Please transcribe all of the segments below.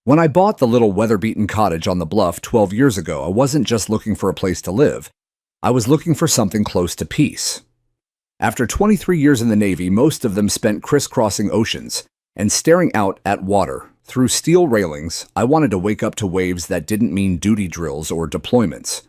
When I bought the little weather-beaten cottage on the bluff 12 years ago, I wasn't just looking for a place to live. I was looking for something close to peace. After 23 years in the Navy, most of them spent crisscrossing oceans and staring out at water. Through steel railings, I wanted to wake up to waves that didn't mean duty drills or deployments.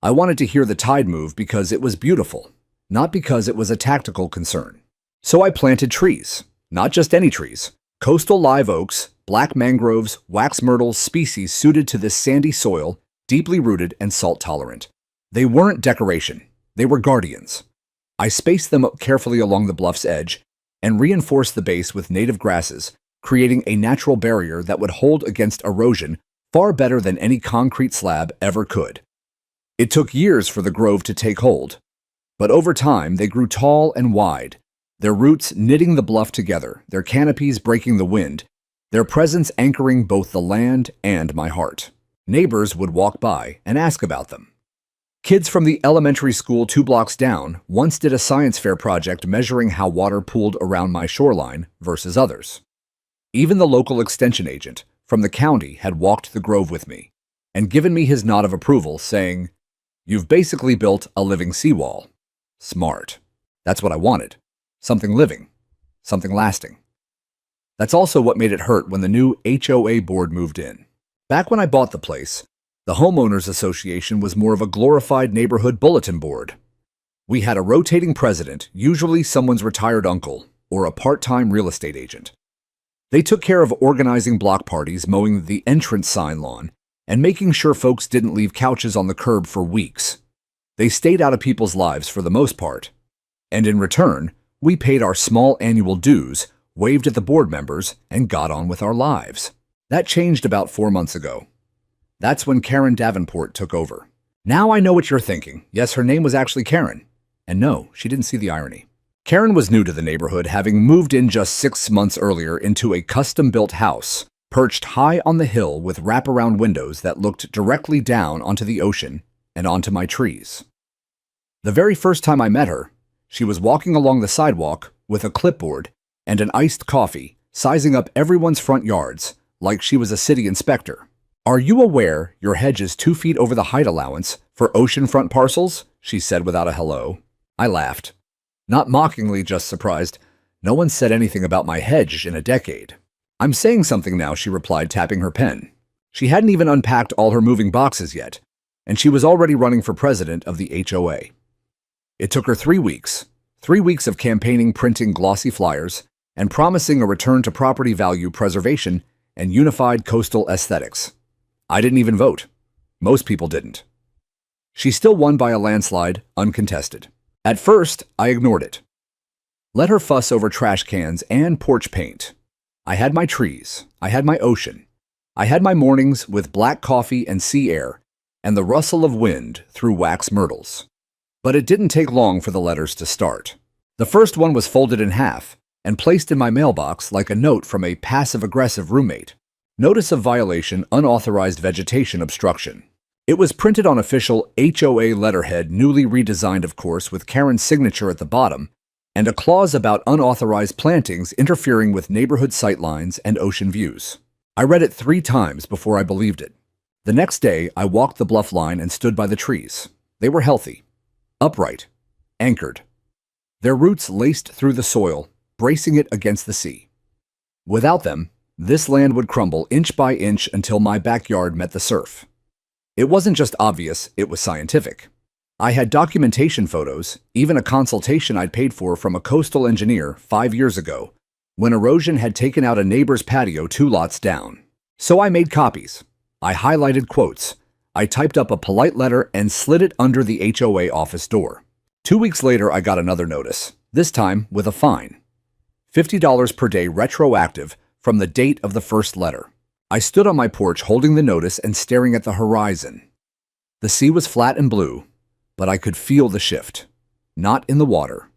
I wanted to hear the tide move because it was beautiful, not because it was a tactical concern. So I planted trees, not just any trees. Coastal live oaks, black mangroves, wax myrtles, species suited to this sandy soil, deeply rooted and salt-tolerant. They weren't decoration, they were guardians. I spaced them up carefully along the bluff's edge and reinforced the base with native grasses, creating a natural barrier that would hold against erosion far better than any concrete slab ever could. It took years for the grove to take hold, but over time they grew tall and wide, their roots knitting the bluff together, their canopies breaking the wind, their presence anchoring both the land and my heart. Neighbors would walk by and ask about them. Kids from the elementary school 2 blocks down once did a science fair project measuring how water pooled around my shoreline versus others. Even the local extension agent from the county had walked the grove with me and given me his nod of approval, saying, "You've basically built a living seawall." Smart. That's what I wanted. Something living. Something lasting. That's also what made it hurt when the new HOA board moved in. Back when I bought the place, the Homeowners Association was more of a glorified neighborhood bulletin board. We had a rotating president, usually someone's retired uncle or a part-time real estate agent. They took care of organizing block parties, mowing the entrance sign lawn, and making sure folks didn't leave couches on the curb for weeks. They stayed out of people's lives for the most part. And in return, we paid our small annual dues, waved at the board members, and got on with our lives. That changed about 4 months ago. That's when Karen Davenport took over. Now I know what you're thinking. Yes, her name was actually Karen. And no, she didn't see the irony. Karen was new to the neighborhood, having moved in just 6 months earlier into a custom-built house, perched high on the hill with wraparound windows that looked directly down onto the ocean and onto my trees. The very first time I met her, she was walking along the sidewalk with a clipboard and an iced coffee, sizing up everyone's front yards like she was a city inspector. "Are you aware your hedge is 2 feet over the height allowance for oceanfront parcels?" she said without a hello. I laughed. Not mockingly, just surprised. No one said anything about my hedge in a decade. "I'm saying something now," she replied, tapping her pen. She hadn't even unpacked all her moving boxes yet, and she was already running for president of the HOA. It took her 3 weeks. 3 weeks of campaigning, printing glossy flyers, and promising a return to property value preservation and unified coastal aesthetics. I didn't even vote. Most people didn't. She still won by a landslide, uncontested. At first, I ignored it. Let her fuss over trash cans and porch paint. I had my trees. I had my ocean. I had my mornings with black coffee and sea air and the rustle of wind through wax myrtles. But it didn't take long for the letters to start. The first one was folded in half and placed in my mailbox like a note from a passive-aggressive roommate. Notice of violation, unauthorized vegetation obstruction. It was printed on official HOA letterhead, newly redesigned, of course, with Karen's signature at the bottom, and a clause about unauthorized plantings interfering with neighborhood sightlines and ocean views. I read it 3 times before I believed it. The next day, I walked the bluff line and stood by the trees. They were healthy, upright, anchored. Their roots laced through the soil, bracing it against the sea. Without them, this land would crumble inch by inch until my backyard met the surf. It wasn't just obvious, it was scientific. I had documentation photos, even a consultation I'd paid for from a coastal engineer 5 years ago, when erosion had taken out a neighbor's patio 2 lots down. So I made copies. I highlighted quotes. I typed up a polite letter and slid it under the HOA office door. 2 weeks later, I got another notice, this time with a fine. $50 per day retroactive from the date of the first letter. I stood on my porch holding the notice and staring at the horizon. The sea was flat and blue, but I could feel the shift. Not in the water,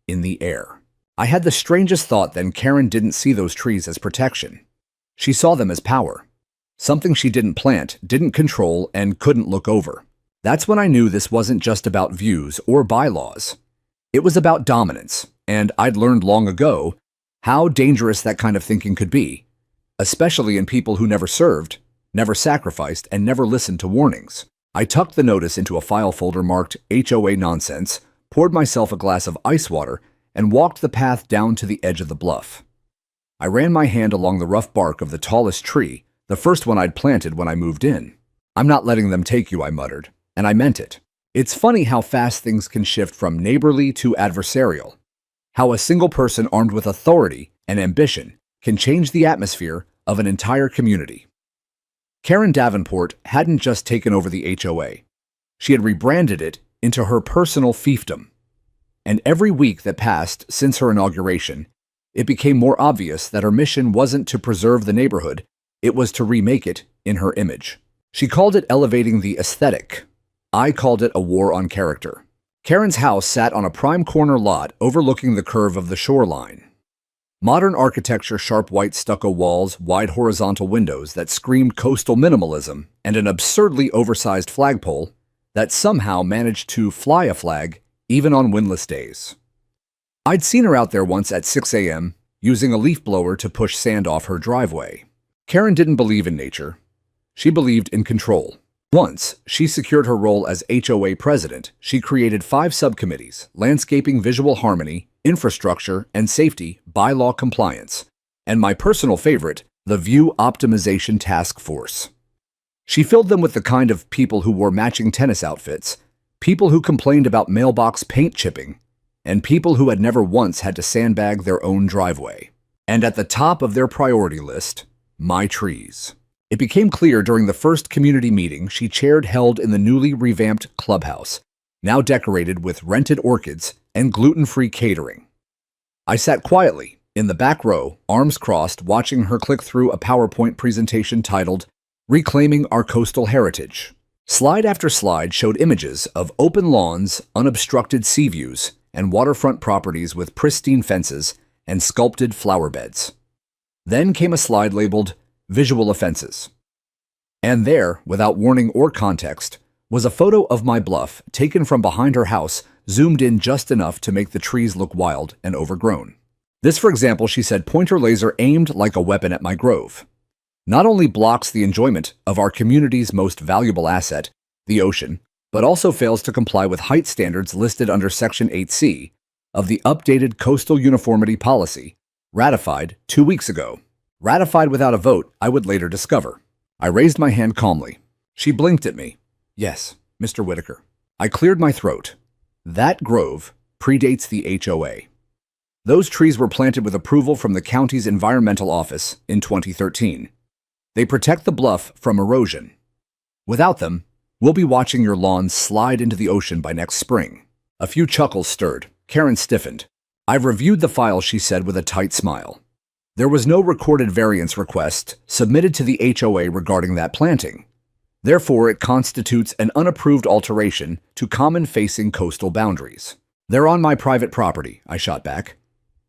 in the air. I had the strangest thought then. Karen didn't see those trees as protection. She saw them as power. Something she didn't plant, didn't control, and couldn't look over. That's when I knew this wasn't just about views or bylaws. It was about dominance, and I'd learned long ago how dangerous that kind of thinking could be. especially in people who never served, never sacrificed, and never listened to warnings. I tucked the notice into a file folder marked HOA nonsense, poured myself a glass of ice water, and walked the path down to the edge of the bluff. I ran my hand along the rough bark of the tallest tree, the first one I'd planted when I moved in. "I'm not letting them take you," I muttered, and I meant it. It's funny how fast things can shift from neighborly to adversarial. How a single person armed with authority and ambition can change the atmosphere of an entire community. Karen Davenport hadn't just taken over the HOA. She had rebranded it into her personal fiefdom. And every week that passed since her inauguration, it became more obvious that her mission wasn't to preserve the neighborhood, it was to remake it in her image. She called it elevating the aesthetic. I called it a war on character. Karen's house sat on a prime corner lot overlooking the curve of the shoreline. Modern architecture, sharp white stucco walls, wide horizontal windows that screamed coastal minimalism, and an absurdly oversized flagpole that somehow managed to fly a flag even on windless days. I'd seen her out there once at 6 a.m. using a leaf blower to push sand off her driveway. Karen didn't believe in nature. She believed in control. Once she secured her role as HOA president, she created 5 subcommittees: landscaping, visual harmony, infrastructure and safety, bylaw compliance, and my personal favorite, the View Optimization Task Force. She filled them with the kind of people who wore matching tennis outfits, people who complained about mailbox paint chipping, and people who had never once had to sandbag their own driveway. And at the top of their priority list, my trees. It became clear during the first community meeting she chaired held in the newly revamped clubhouse, now decorated with rented orchids and gluten-free catering. I sat quietly in the back row, arms crossed, watching her click through a PowerPoint presentation titled Reclaiming Our Coastal Heritage. Slide after slide showed images of open lawns, unobstructed sea views, and waterfront properties with pristine fences and sculpted flower beds. Then came a slide labeled Visual Offenses. And there, without warning or context, was a photo of my bluff taken from behind her house, zoomed in just enough to make the trees look wild and overgrown. This, for example, she said, pointer laser aimed like a weapon at my grove. Not only blocks the enjoyment of our community's most valuable asset, the ocean, but also fails to comply with height standards listed under Section 8C of the updated Coastal Uniformity Policy, ratified 2 weeks ago. Ratified without a vote, I would later discover. I raised my hand calmly. She blinked at me. Yes, Mr. Whitaker. I cleared my throat. That grove predates the HOA. Those trees were planted with approval from the county's environmental office in 2013. They protect the bluff from erosion. Without them, we'll be watching your lawns slide into the ocean by next spring. A few chuckles stirred. Karen stiffened. I've reviewed the file, she said with a tight smile. There was no recorded variance request submitted to the HOA regarding that planting. Therefore, it constitutes an unapproved alteration to common-facing coastal boundaries. They're on my private property, I shot back,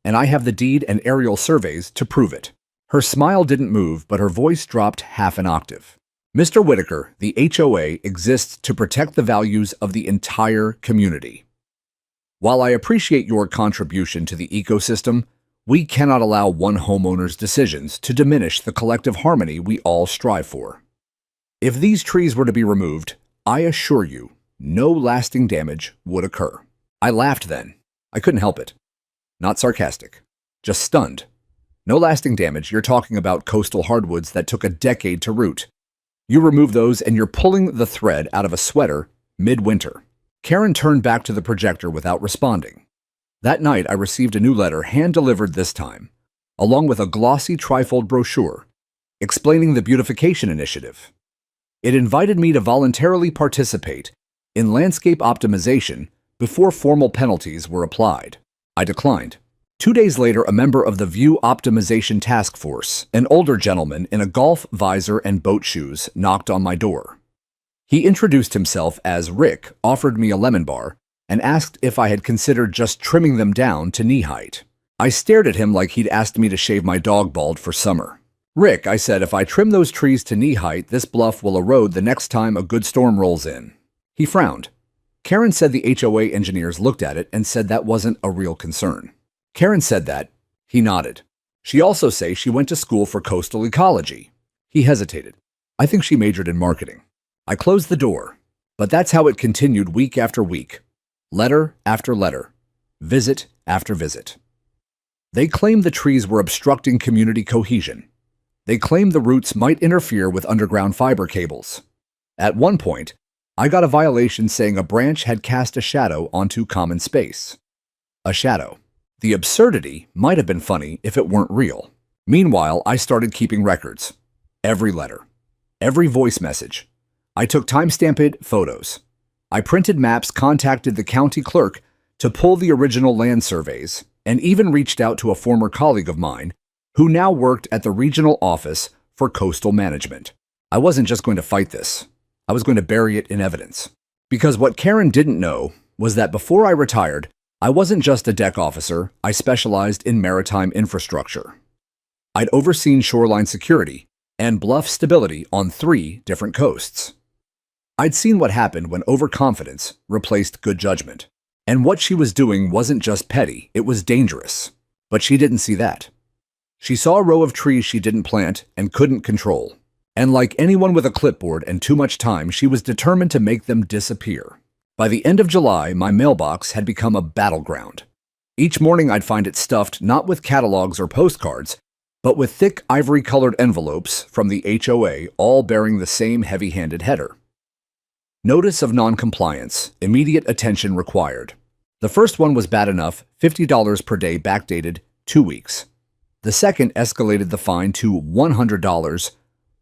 and I have the deed and aerial surveys to prove it. Her smile didn't move, but her voice dropped half an octave. Mr. Whitaker, the HOA exists to protect the values of the entire community. While I appreciate your contribution to the ecosystem, we cannot allow one homeowner's decisions to diminish the collective harmony we all strive for. If these trees were to be removed, I assure you, no lasting damage would occur. I laughed then. I couldn't help it. Not sarcastic, just stunned. No lasting damage, you're talking about coastal hardwoods that took a decade to root. You remove those and you're pulling the thread out of a sweater midwinter. Karen turned back to the projector without responding. That night, I received a new letter, hand-delivered this time, along with a glossy trifold brochure explaining the beautification initiative. It invited me to voluntarily participate in landscape optimization before formal penalties were applied. I declined. 2 days later, a member of the View Optimization Task Force, an older gentleman in a golf visor and boat shoes, knocked on my door. He introduced himself as Rick, offered me a lemon bar, and asked if I had considered just trimming them down to knee height. I stared at him like he'd asked me to shave my dog bald for summer. Rick, I said, if I trim those trees to knee height, this bluff will erode the next time a good storm rolls in. He frowned. Karen said the HOA engineers looked at it and said that wasn't a real concern. Karen said that. He nodded. She also say she went to school for coastal ecology. He hesitated. I think she majored in marketing. I closed the door, but that's how it continued week after week. Letter after letter. Visit after visit. They claimed the trees were obstructing community cohesion. They claimed the roots might interfere with underground fiber cables. At one point, I got a violation saying a branch had cast a shadow onto common space. A shadow. The absurdity might have been funny if it weren't real. Meanwhile, I started keeping records. Every letter. Every voice message. I took time-stamped photos. I printed maps, contacted the county clerk to pull the original land surveys, and even reached out to a former colleague of mine who now worked at the regional office for coastal management. I wasn't just going to fight this. I was going to bury it in evidence. Because what Karen didn't know was that before I retired, I wasn't just a deck officer, I specialized in maritime infrastructure. I'd overseen shoreline security and bluff stability on 3 different coasts. I'd seen what happened when overconfidence replaced good judgment. And what she was doing wasn't just petty, it was dangerous. But she didn't see that. She saw a row of trees she didn't plant and couldn't control. And like anyone with a clipboard and too much time, she was determined to make them disappear. By the end of July, my mailbox had become a battleground. Each morning I'd find it stuffed not with catalogs or postcards, but with thick ivory-colored envelopes from the HOA, all bearing the same heavy-handed header. Notice of non-compliance, immediate attention required. The first one was bad enough, $50 per day backdated 2 weeks. The second escalated the fine to $100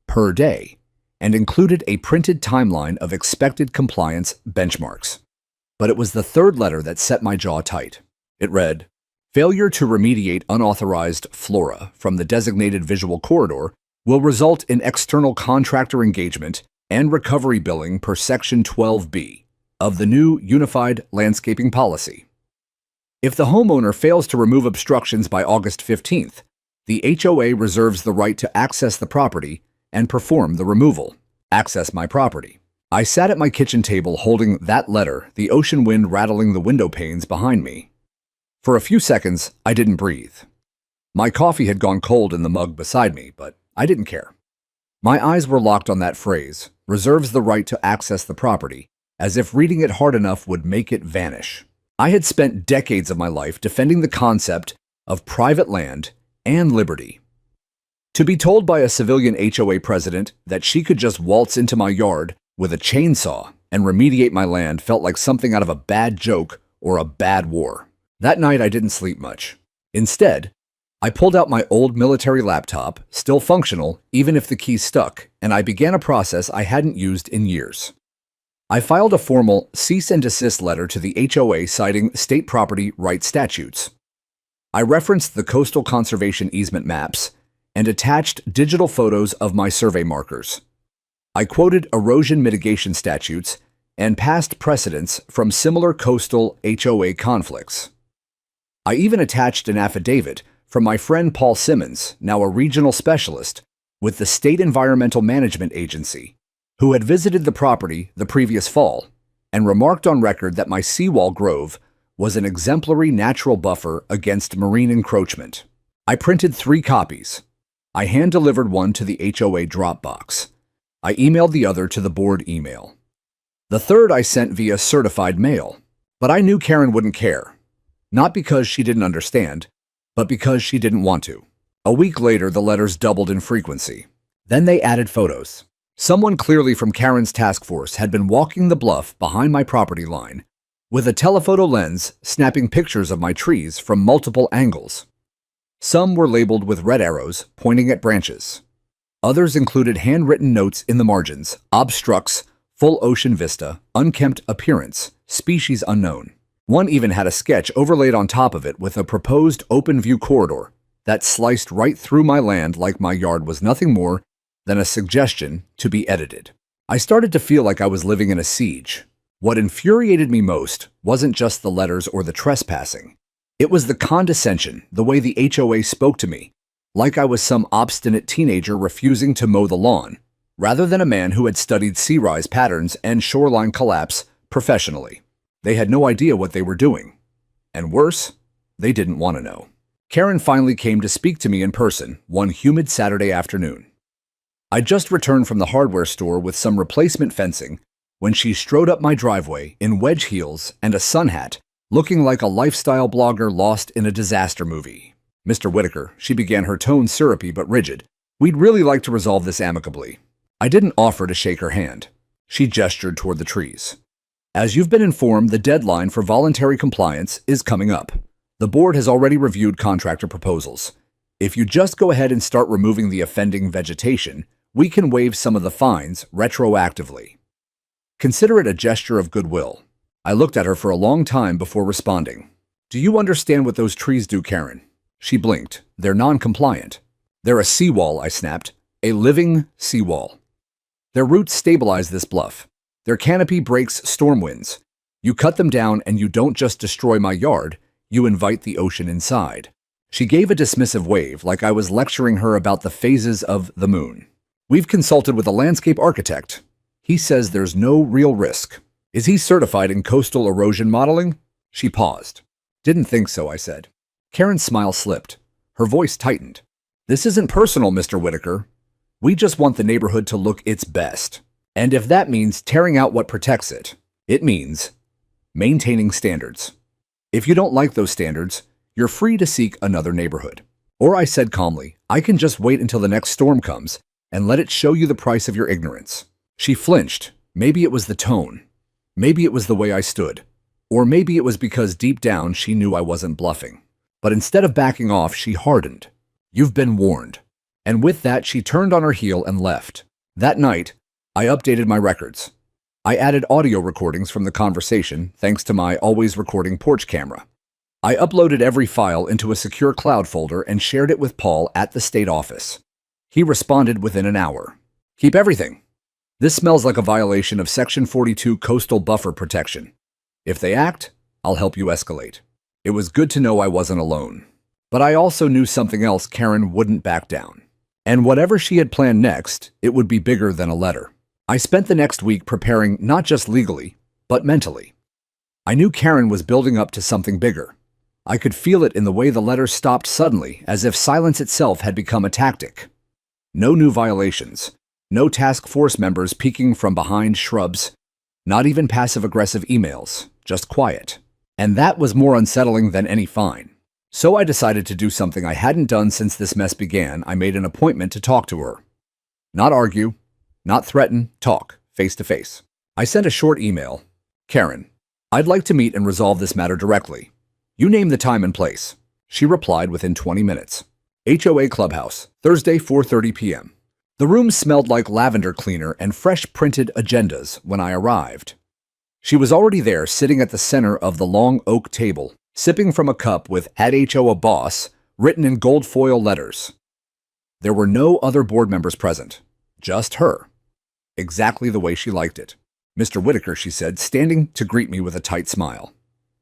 per day and included a printed timeline of expected compliance benchmarks. But it was the third letter that set my jaw tight. It read, "Failure to remediate unauthorized flora from the designated visual corridor will result in external contractor engagement and recovery billing per Section 12B of the new Unified Landscaping Policy. If the homeowner fails to remove obstructions by August 15th, the HOA reserves the right to access the property and perform the removal. Access my property." I sat at my kitchen table holding that letter, the ocean wind rattling the window panes behind me. For a few seconds, I didn't breathe. My coffee had gone cold in the mug beside me, but I didn't care. My eyes were locked on that phrase, reserves the right to access the property, as if reading it hard enough would make it vanish. I had spent decades of my life defending the concept of private land and liberty. To be told by a civilian HOA president that she could just waltz into my yard with a chainsaw and remediate my land felt like something out of a bad joke or a bad war. That night I didn't sleep much. Instead, I pulled out my old military laptop, still functional even if the key stuck, and I began a process I hadn't used in years. I filed a formal cease and desist letter to the HOA citing state property rights statutes. I referenced the coastal conservation easement maps and attached digital photos of my survey markers. I quoted erosion mitigation statutes and past precedents from similar coastal HOA conflicts. I even attached an affidavit from my friend Paul Simmons, now a regional specialist with the State Environmental Management Agency, who had visited the property the previous fall and remarked on record that my seawall grove was an exemplary natural buffer against marine encroachment. I printed 3 copies. I hand-delivered one to the HOA Dropbox. I emailed the other to the board email. The third I sent via certified mail, but I knew Karen wouldn't care. Not because she didn't understand, but because she didn't want to. A week later, the letters doubled in frequency. Then they added photos. Someone clearly from Karen's task force had been walking the bluff behind my property line with a telephoto lens snapping pictures of my trees from multiple angles. Some were labeled with red arrows pointing at branches. Others included handwritten notes in the margins, obstructs, full ocean vista, unkempt appearance, species unknown. One even had a sketch overlaid on top of it with a proposed open view corridor that sliced right through my land like my yard was nothing more than a suggestion to be edited. I started to feel like I was living in a siege. What infuriated me most wasn't just the letters or the trespassing. It was the condescension, the way the HOA spoke to me, like I was some obstinate teenager refusing to mow the lawn, rather than a man who had studied sea rise patterns and shoreline collapse professionally. They had no idea what they were doing. And worse, they didn't want to know. Karen finally came to speak to me in person one humid Saturday afternoon. I just returned from the hardware store with some replacement fencing when she strode up my driveway in wedge heels and a sun hat, looking like a lifestyle blogger lost in a disaster movie. "Mr. Whitaker," she began, her tone syrupy but rigid, "we'd really like to resolve this amicably." I didn't offer to shake her hand. She gestured toward the trees. "As you've been informed, the deadline for voluntary compliance is coming up. The board has already reviewed contractor proposals. If you just go ahead and start removing the offending vegetation, we can waive some of the fines retroactively. Consider it a gesture of goodwill." I looked at her for a long time before responding. "Do you understand what those trees do, Karen?" She blinked. "They're non-compliant." "They're a seawall," I snapped. "A living seawall. Their roots stabilize this bluff. Their canopy breaks storm winds. You cut them down and you don't just destroy my yard, you invite the ocean inside." She gave a dismissive wave like I was lecturing her about the phases of the moon. "We've consulted with a landscape architect. He says there's no real risk. Is he certified in coastal erosion modeling?" She paused. "Didn't think so," I said. Karen's smile slipped. Her voice tightened. "This isn't personal, Mr. Whitaker. We just want the neighborhood to look its best. And if that means tearing out what protects it, it means maintaining standards. If you don't like those standards, you're free to seek another neighborhood." Or I said calmly, "I can just wait until the next storm comes and let it show you the price of your ignorance." She flinched. Maybe it was the tone. Maybe it was the way I stood. Or maybe it was because deep down she knew I wasn't bluffing. But instead of backing off, she hardened. "You've been warned." And with that, she turned on her heel and left. That night, I updated my records. I added audio recordings from the conversation thanks to my always recording porch camera. I uploaded every file into a secure cloud folder and shared it with Paul at the state office. He responded within an hour. "Keep everything. This smells like a violation of Section 42 Coastal Buffer Protection. If they act, I'll help you escalate." It was good to know I wasn't alone. But I also knew something else: Karen wouldn't back down. And whatever she had planned next, it would be bigger than a letter. I spent the next week preparing not just legally, but mentally. I knew Karen was building up to something bigger. I could feel it in the way the letters stopped suddenly, as if silence itself had become a tactic. No new violations. No task force members peeking from behind shrubs. Not even passive-aggressive emails. Just quiet. And that was more unsettling than any fine. So I decided to do something I hadn't done since this mess began. I made an appointment to talk to her. Not argue, not threaten, talk, face to face. I sent a short email. "Karen, I'd like to meet and resolve this matter directly. You name the time and place." She replied within 20 minutes. HOA Clubhouse, Thursday, 4:30 p.m. The room smelled like lavender cleaner and fresh printed agendas when I arrived. She was already there, sitting at the center of the long oak table, sipping from a cup with "Had HOA Boss" written in gold foil letters. There were no other board members present, just her. Exactly the way she liked it. "Mr. Whitaker," she said, standing to greet me with a tight smile.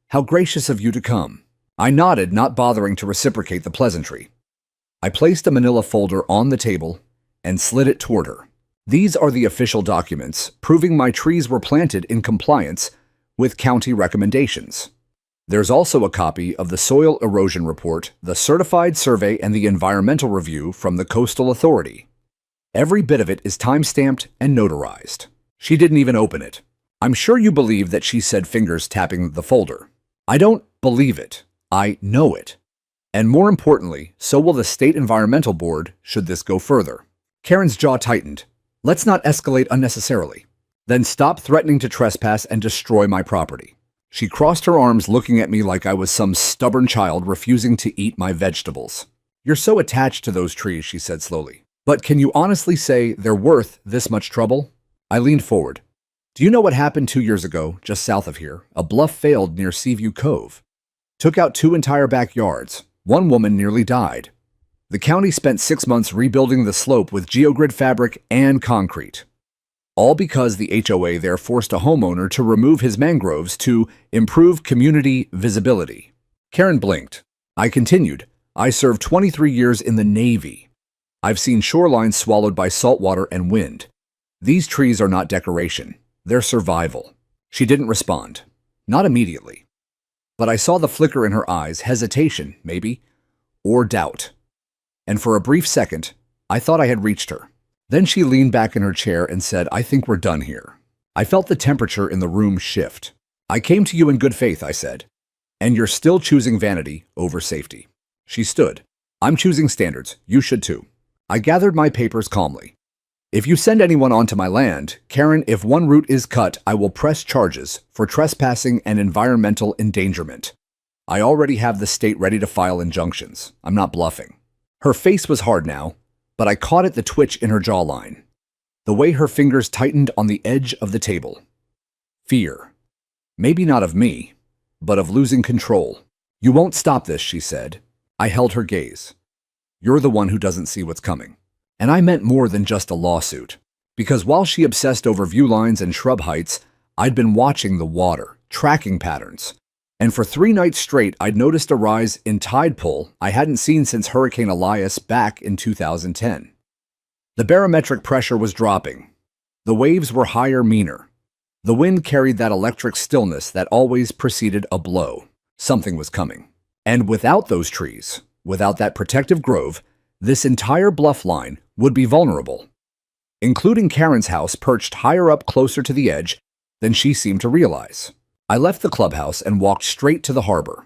"How gracious of you to come." I nodded, not bothering to reciprocate the pleasantry. I placed a manila folder on the table and slid it toward her. "These are the official documents proving my trees were planted in compliance with county recommendations. There's also a copy of the soil erosion report, the certified survey, and the environmental review from the Coastal Authority. Every bit of it is time-stamped and notarized." She didn't even open it. "I'm sure you believe that," she said, fingers tapping the folder. "I don't believe it. I know it. And more importantly, so will the State Environmental Board should this go further." Karen's jaw tightened. "Let's not escalate unnecessarily. Then stop threatening to trespass and destroy my property." She crossed her arms, looking at me like I was some stubborn child refusing to eat my vegetables. "You're so attached to those trees," she said slowly. "But can you honestly say they're worth this much trouble?" I leaned forward. "Do you know what happened 2 years ago, just south of here? A bluff failed near Seaview Cove. Took out 2 entire backyards. One woman nearly died. The county spent 6 months rebuilding the slope with geogrid fabric and concrete. All because the HOA there forced a homeowner to remove his mangroves to improve community visibility." Karen blinked. I continued. "I served 23 years in the Navy. I've seen shorelines swallowed by saltwater and wind. These trees are not decoration. They're survival." She didn't respond. Not immediately. But I saw the flicker in her eyes, hesitation, maybe, or doubt. And for a brief second, I thought I had reached her. Then she leaned back in her chair and said, "I think we're done here." I felt the temperature in the room shift. "I came to you in good faith," I said, "and you're still choosing vanity over safety." She stood. "I'm choosing standards. You should too." I gathered my papers calmly. "If you send anyone onto my land, Karen, if one root is cut, I will press charges for trespassing and environmental endangerment. I already have the state ready to file injunctions. I'm not bluffing." Her face was hard now, but I caught at the twitch in her jawline, the way her fingers tightened on the edge of the table. Fear. Maybe not of me, but of losing control. "You won't stop this," she said. I held her gaze. "You're the one who doesn't see what's coming." And I meant more than just a lawsuit. Because while she obsessed over view lines and shrub heights, I'd been watching the water, tracking patterns. And for 3 nights straight, I'd noticed a rise in tide pull I hadn't seen since Hurricane Elias back in 2010. The barometric pressure was dropping. The waves were higher, meaner. The wind carried that electric stillness that always preceded a blow. Something was coming. And without those trees, without that protective grove, this entire bluff line would be vulnerable, including Karen's house perched higher up closer to the edge than she seemed to realize. I left the clubhouse and walked straight to the harbor.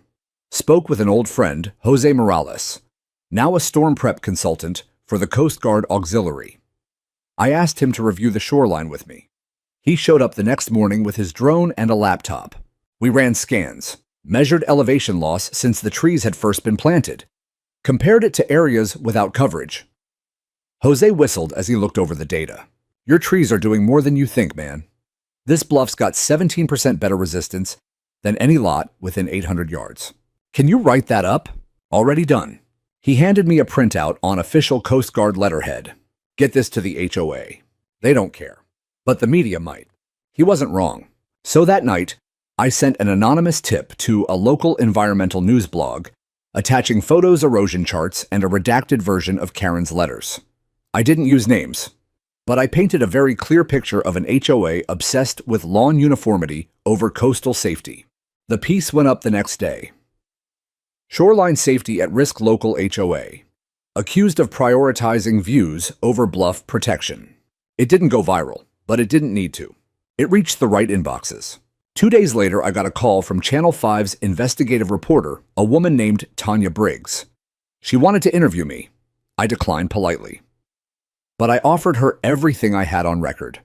Spoke with an old friend, Jose Morales, now a storm prep consultant for the Coast Guard Auxiliary. I asked him to review the shoreline with me. He showed up the next morning with his drone and a laptop. We ran scans, measured elevation loss since the trees had first been planted, compared it to areas without coverage. Jose whistled as he looked over the data. "Your trees are doing more than you think, man. This bluff's got 17% better resistance than any lot within 800 yards. Can you write that up?" "Already done." He handed me a printout on official Coast Guard letterhead. "Get this to the HOA. They don't care, but the media might." He wasn't wrong. So that night, I sent an anonymous tip to a local environmental news blog, attaching photos, erosion charts, and a redacted version of Karen's letters. I didn't use names, but I painted a very clear picture of an HOA obsessed with lawn uniformity over coastal safety. The piece went up the next day. "Shoreline safety at risk, local HOA. Accused of prioritizing views over bluff protection." It didn't go viral, but it didn't need to. It reached the right inboxes. 2 days later, I got a call from Channel 5's investigative reporter, a woman named Tanya Briggs. She wanted to interview me. I declined politely. But I offered her everything I had on record.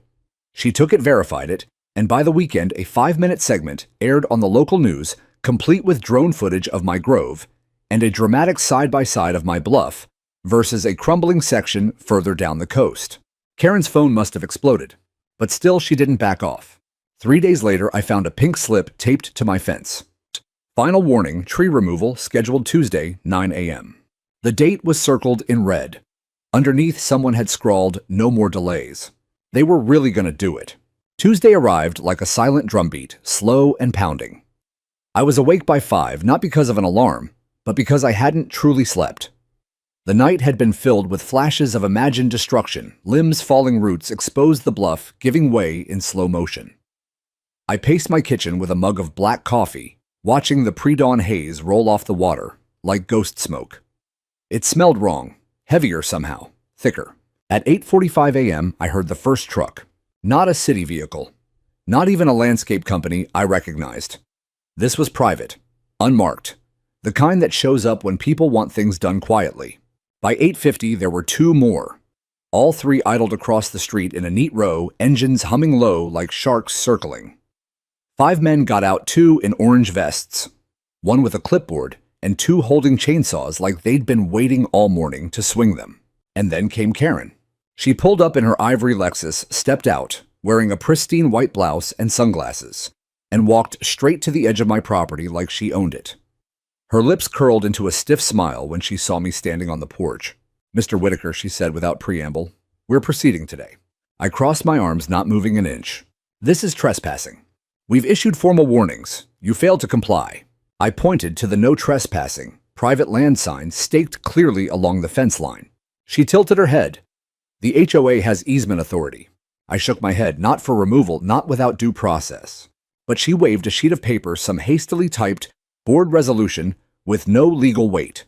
She took it, verified it, and by the weekend, a 5-minute segment aired on the local news, complete with drone footage of my grove and a dramatic side-by-side of my bluff versus a crumbling section further down the coast. Karen's phone must have exploded, but still she didn't back off. 3 days later, I found a pink slip taped to my fence. "Final warning, tree removal scheduled Tuesday, 9 a.m. The date was circled in red. Underneath, someone had scrawled, "No more delays." They were really going to do it. Tuesday arrived like a silent drumbeat, slow and pounding. I was awake by 5, not because of an alarm, but because I hadn't truly slept. The night had been filled with flashes of imagined destruction. Limbs falling, roots exposed, the bluff giving way in slow motion. I paced my kitchen with a mug of black coffee, watching the pre-dawn haze roll off the water like ghost smoke. It smelled wrong. Heavier somehow, thicker. At 8:45 a.m., I heard the first truck. Not a city vehicle. Not even a landscape company I recognized. This was private, unmarked, the kind that shows up when people want things done quietly. By 8:50, there were 2 more. All 3 idled across the street in a neat row, engines humming low like sharks circling. 5 men got out, 2 in orange vests, 1 with a clipboard, and 2 holding chainsaws like they'd been waiting all morning to swing them. And then came Karen. She pulled up in her ivory Lexus, stepped out, wearing a pristine white blouse and sunglasses, and walked straight to the edge of my property like she owned it. Her lips curled into a stiff smile when she saw me standing on the porch. "Mr. Whitaker," she said without preamble, "we're proceeding today." I crossed my arms, not moving an inch. "This is trespassing. We've issued formal warnings. You failed to comply." I pointed to the "No Trespassing" private land sign staked clearly along the fence line. She tilted her head. "The HOA has easement authority." I shook my head, not for removal, not without due process. But she waved a sheet of paper, some hastily typed board resolution with no legal weight.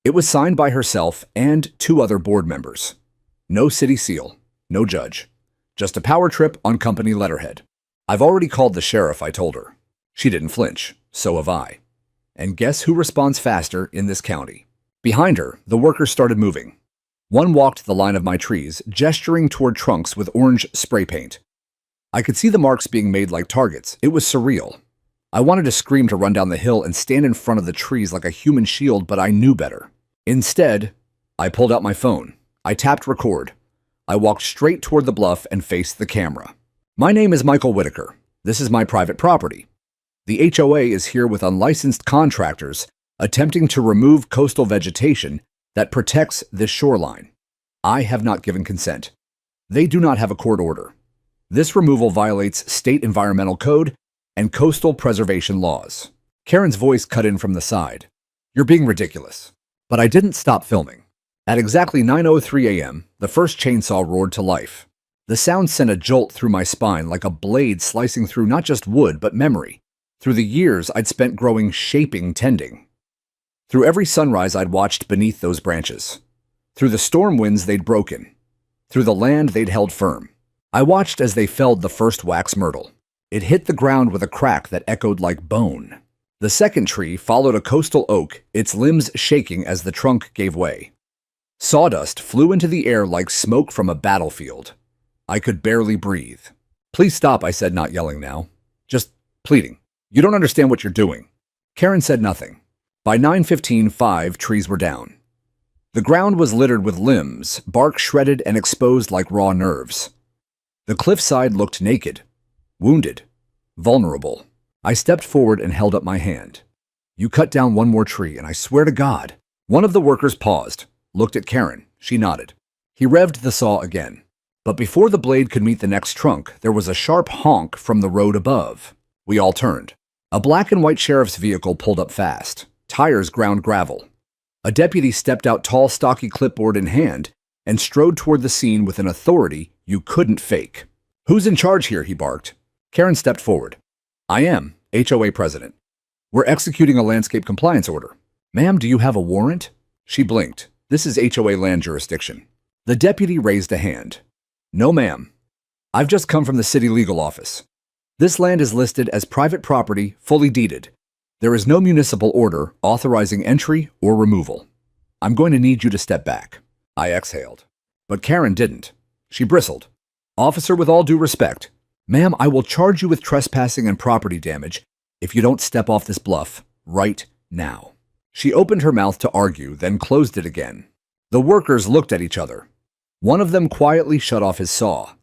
It was signed by herself and 2 other board members. No city seal, no judge. Just a power trip on company letterhead. I've already called the sheriff, I told her. She didn't flinch, so have I. And guess who responds faster in this county? Behind her, the workers started moving. One walked the line of my trees, gesturing toward trunks with orange spray paint. I could see the marks being made like targets. It was surreal. I wanted to scream to run down the hill and stand in front of the trees like a human shield, but I knew better. Instead, I pulled out my phone. I tapped record. I walked straight toward the bluff and faced the camera. My name is Michael Whitaker. This is my private property. The HOA is here with unlicensed contractors attempting to remove coastal vegetation that protects this shoreline. I have not given consent. They do not have a court order. This removal violates state environmental code and coastal preservation laws. Karen's voice cut in from the side. You're being ridiculous. But I didn't stop filming. At exactly 9:03 a.m., the first chainsaw roared to life. The sound sent a jolt through my spine like a blade slicing through not just wood, but memory. Through the years I'd spent growing, shaping, tending. Through every sunrise I'd watched beneath those branches. Through the storm winds they'd broken. Through the land they'd held firm. I watched as they felled the first wax myrtle. It hit the ground with a crack that echoed like bone. The second tree followed a coastal oak, its limbs shaking as the trunk gave way. Sawdust flew into the air like smoke from a battlefield. I could barely breathe. Please stop, I said, not yelling now. Just pleading. You don't understand what you're doing. Karen said nothing. By 9:15, 5 trees were down. The ground was littered with limbs, bark shredded and exposed like raw nerves. The cliffside looked naked, wounded, vulnerable. I stepped forward and held up my hand. You cut down one more tree, and I swear to God. One of the workers paused, looked at Karen. She nodded. He revved the saw again. But before the blade could meet the next trunk, there was a sharp honk from the road above. We all turned. A black and white sheriff's vehicle pulled up fast. Tires ground gravel. A deputy stepped out, tall, stocky clipboard in hand, and strode toward the scene with an authority you couldn't fake. Who's in charge here? He barked. Karen stepped forward. I am, HOA president. We're executing a landscape compliance order. Ma'am, do you have a warrant? She blinked. This is HOA land jurisdiction. The deputy raised a hand. No, ma'am. I've just come from the city legal office. This land is listed as private property, fully deeded. There is no municipal order authorizing entry or removal. I'm going to need you to step back. I exhaled. But Karen didn't. She bristled. Officer, with all due respect, ma'am, I will charge you with trespassing and property damage if you don't step off this bluff right now. She opened her mouth to argue, then closed it again. The workers looked at each other. One of them quietly shut off his saw.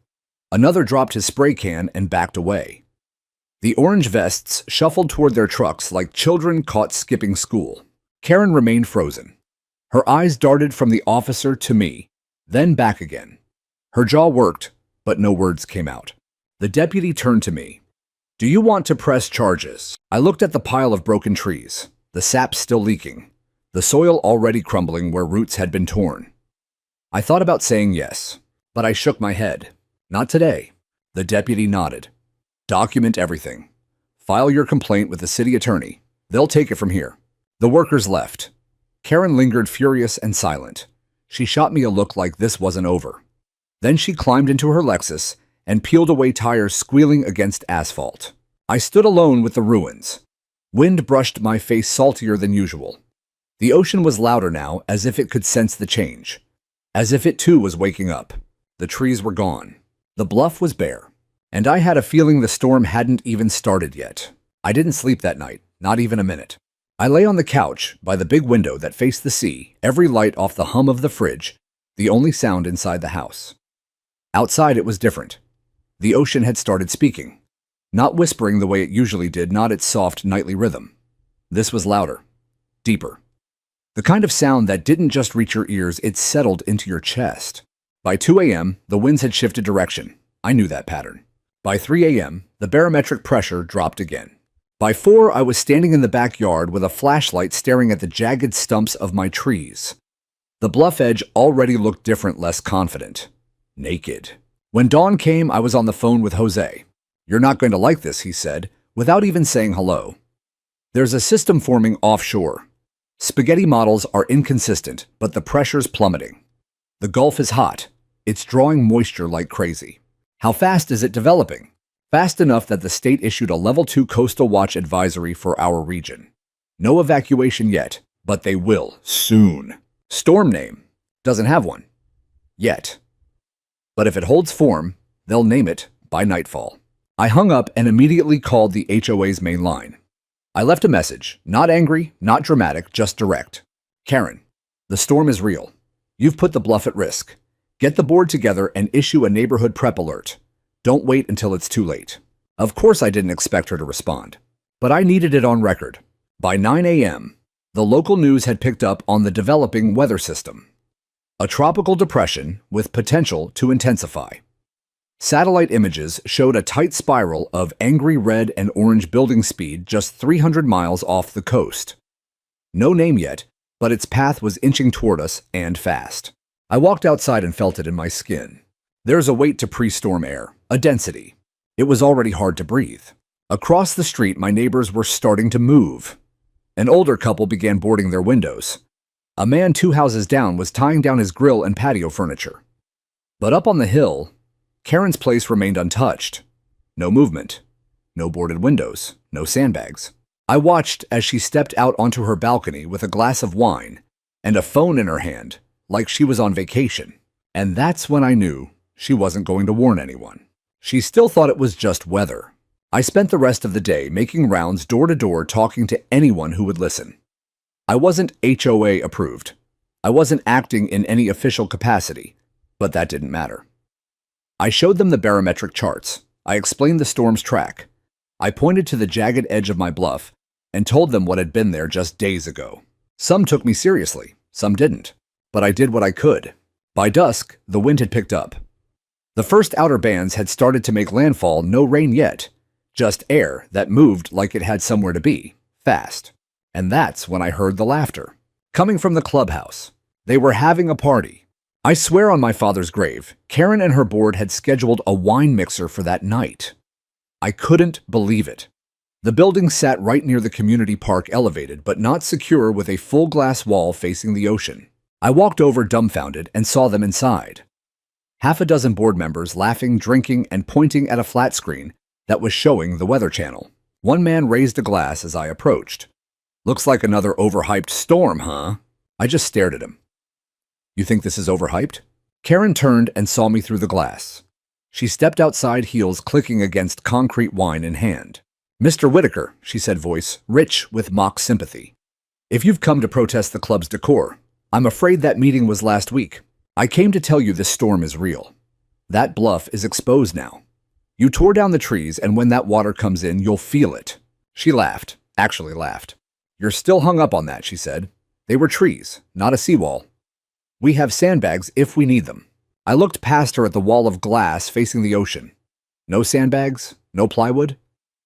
Another dropped his spray can and backed away. The orange vests shuffled toward their trucks like children caught skipping school. Karen remained frozen. Her eyes darted from the officer to me, then back again. Her jaw worked, but no words came out. The deputy turned to me. Do you want to press charges? I looked at the pile of broken trees, the sap still leaking, the soil already crumbling where roots had been torn. I thought about saying yes, but I shook my head. Not today. The deputy nodded. Document everything. File your complaint with the city attorney. They'll take it from here. The workers left. Karen lingered, furious and silent. She shot me a look like this wasn't over. Then she climbed into her Lexus and peeled away, tires squealing against asphalt. I stood alone with the ruins. Wind brushed my face saltier than usual. The ocean was louder now, as if it could sense the change. As if it too was waking up. The trees were gone. The bluff was bare. And I had a feeling the storm hadn't even started yet. I didn't sleep that night, not even a minute. I lay on the couch by the big window that faced the sea, every light off the hum of the fridge, the only sound inside the house. Outside it was different. The ocean had started speaking. Not whispering the way it usually did, not its soft nightly rhythm. This was louder, deeper. The kind of sound that didn't just reach your ears, it settled into your chest. By 2 a.m., the winds had shifted direction. I knew that pattern. By 3 a.m., the barometric pressure dropped again. By 4, I was standing in the backyard with a flashlight staring at the jagged stumps of my trees. The bluff edge already looked different, less confident. Naked. When dawn came, I was on the phone with Jose. You're not going to like this, he said, without even saying hello. There's a system forming offshore. Spaghetti models are inconsistent, but the pressure's plummeting. The Gulf is hot. It's drawing moisture like crazy. How fast is it developing? Fast enough that the state issued a Level 2 Coastal Watch advisory for our region. No evacuation yet, but they will soon. Storm name. Doesn't have one. Yet. But if it holds form, they'll name it by nightfall. I hung up and immediately called the HOA's main line. I left a message, not angry, not dramatic, just direct. Karen, the storm is real. You've put the bluff at risk. Get the board together and issue a neighborhood prep alert. Don't wait until it's too late. Of course I didn't expect her to respond, but I needed it on record. By 9 a.m., the local news had picked up on the developing weather system. A tropical depression with potential to intensify. Satellite images showed a tight spiral of angry red and orange building speed just 300 miles off the coast. No name yet, but its path was inching toward us and fast. I walked outside and felt it in my skin. There's a weight to pre-storm air, a density. It was already hard to breathe. Across the street, my neighbors were starting to move. An older couple began boarding their windows. A man 2 houses down was tying down his grill and patio furniture. But up on the hill, Karen's place remained untouched. No movement. No boarded windows. No sandbags. I watched as she stepped out onto her balcony with a glass of wine and a phone in her hand, like she was on vacation. And that's when I knew she wasn't going to warn anyone. She still thought it was just weather. I spent the rest of the day making rounds door to door talking to anyone who would listen. I wasn't HOA approved. I wasn't acting in any official capacity, but that didn't matter. I showed them the barometric charts. I explained the storm's track. I pointed to the jagged edge of my bluff and told them what had been there just days ago. Some took me seriously, some didn't, but I did what I could. By dusk, the wind had picked up. The first outer bands had started to make landfall, no rain yet, just air that moved like it had somewhere to be, fast. And that's when I heard the laughter. Coming from the clubhouse. They were having a party. I swear on my father's grave, Karen and her board had scheduled a wine mixer for that night. I couldn't believe it. The building sat right near the community park, elevated but not secure, with a full glass wall facing the ocean. I walked over dumbfounded and saw them inside. Half a dozen board members laughing, drinking, and pointing at a flat screen that was showing the Weather Channel. One man raised a glass as I approached. Looks like another overhyped storm, huh? I just stared at him. You think this is overhyped? Karen turned and saw me through the glass. She stepped outside, heels clicking against concrete, wine in hand. Mr. Whitaker, she said, voice rich with mock sympathy. If you've come to protest the club's decor, I'm afraid that meeting was last week. I came to tell you this storm is real. That bluff is exposed now. You tore down the trees, and when that water comes in, you'll feel it. She laughed, actually laughed. You're still hung up on that, she said. They were trees, not a seawall. We have sandbags if we need them. I looked past her at the wall of glass facing the ocean. No sandbags, no plywood,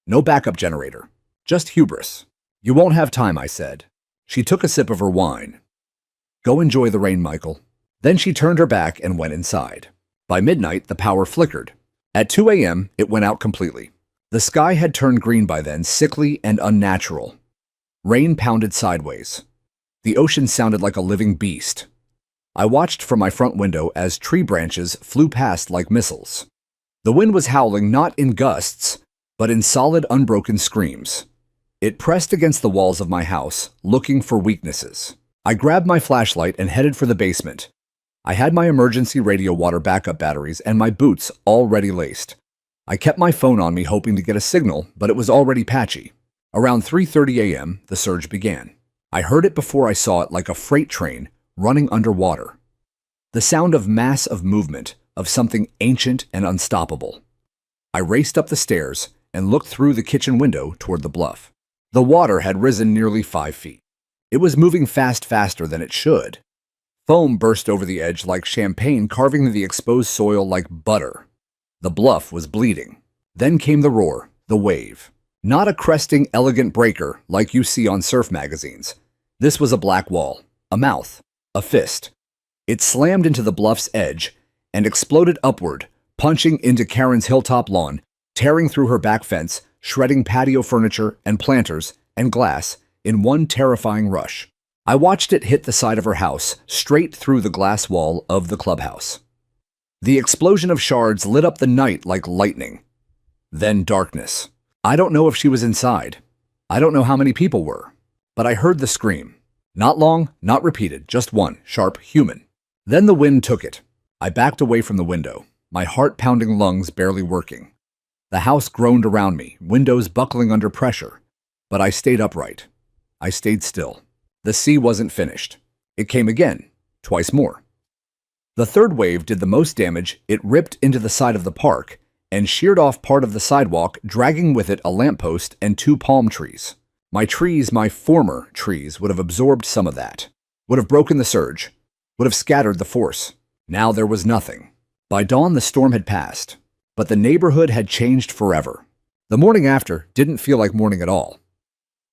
no backup generator, just hubris. You won't have time, I said. She took a sip of her wine. Go enjoy the rain, Michael. Then she turned her back and went inside. By midnight, the power flickered. At 2 a.m., it went out completely. The sky had turned green by then, sickly and unnatural. Rain pounded sideways. The ocean sounded like a living beast. I watched from my front window as tree branches flew past like missiles. The wind was howling not in gusts, but in solid, unbroken screams. It pressed against the walls of my house, looking for weaknesses. I grabbed my flashlight and headed for the basement. I had my emergency radio water backup batteries and my boots already laced. I kept my phone on me, hoping to get a signal, but it was already patchy. Around 3:30 a.m., the surge began. I heard it before I saw it, like a freight train running underwater. The sound of massive movement, of something ancient and unstoppable. I raced up the stairs and looked through the kitchen window toward the bluff. The water had risen nearly 5 feet. It was moving faster than it should. Foam burst over the edge like champagne, carving the exposed soil like butter. The bluff was bleeding. Then came the roar, the wave. Not a cresting, elegant breaker like you see on surf magazines. This was a black wall, a mouth, a fist. It slammed into the bluff's edge and exploded upward, punching into Karen's hilltop lawn, tearing through her back fence, shredding patio furniture and planters and glass in one terrifying rush. I watched it hit the side of her house, straight through the glass wall of the clubhouse. The explosion of shards lit up the night like lightning. Then darkness. I don't know if she was inside. I don't know how many people were. But I heard the scream. Not long, not repeated, just one, sharp, human. Then the wind took it. I backed away from the window, my heart-pounding lungs barely working. The house groaned around me, windows buckling under pressure. But I stayed upright. I stayed still. The sea wasn't finished. It came again, twice more. The third wave did the most damage. It ripped into the side of the park and sheared off part of the sidewalk, dragging with it a lamppost and 2 palm trees. My former trees, would have absorbed some of that, would have broken the surge, would have scattered the force. Now there was nothing. By dawn, the storm had passed, but the neighborhood had changed forever. The morning after didn't feel like morning at all.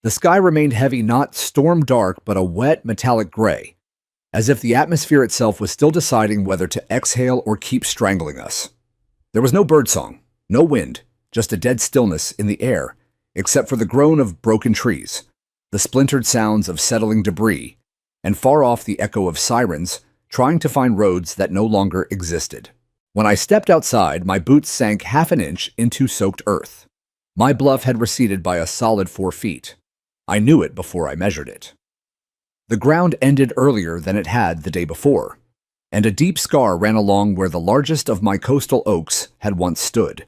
The sky remained heavy, not storm dark, but a wet, metallic gray, as if the atmosphere itself was still deciding whether to exhale or keep strangling us. There was no birdsong, no wind, just a dead stillness in the air, except for the groan of broken trees, the splintered sounds of settling debris, and far off the echo of sirens trying to find roads that no longer existed. When I stepped outside, my boots sank half an inch into soaked earth. My bluff had receded by a solid 4 feet. I knew it before I measured it. The ground ended earlier than it had the day before, and a deep scar ran along where the largest of my coastal oaks had once stood.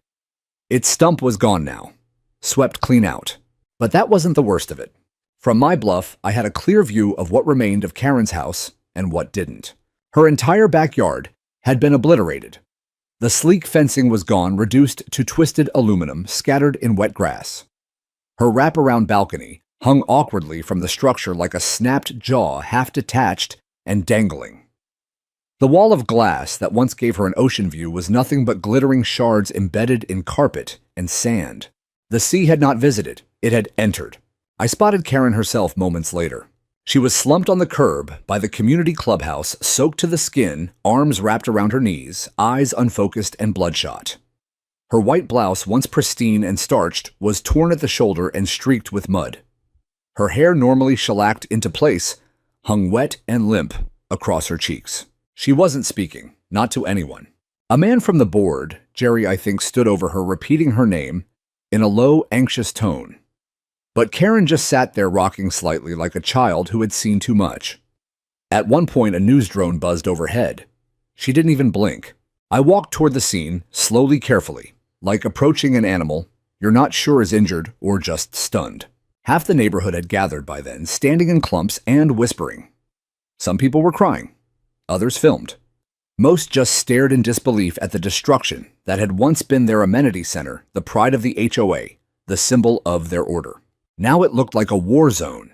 Its stump was gone now, swept clean out. But that wasn't the worst of it. From my bluff, I had a clear view of what remained of Karen's house and what didn't. Her entire backyard had been obliterated. The sleek fencing was gone, reduced to twisted aluminum scattered in wet grass. Her wraparound balcony hung awkwardly from the structure like a snapped jaw, half detached and dangling. The wall of glass that once gave her an ocean view was nothing but glittering shards embedded in carpet and sand. The sea had not visited, it had entered. I spotted Karen herself moments later. She was slumped on the curb by the community clubhouse, soaked to the skin, arms wrapped around her knees, eyes unfocused and bloodshot. Her white blouse, once pristine and starched, was torn at the shoulder and streaked with mud. Her hair, normally shellacked into place, hung wet and limp across her cheeks. She wasn't speaking, not to anyone. A man from the board, Jerry I think, stood over her, repeating her name in a low, anxious tone. But Karen just sat there rocking slightly like a child who had seen too much. At one point, a news drone buzzed overhead. She didn't even blink. I walked toward the scene, slowly, carefully, like approaching an animal you're not sure is injured or just stunned. Half the neighborhood had gathered by then, standing in clumps and whispering. Some people were crying. Others filmed. Most just stared in disbelief at the destruction that had once been their amenity center, the pride of the HOA, the symbol of their order. Now it looked like a war zone.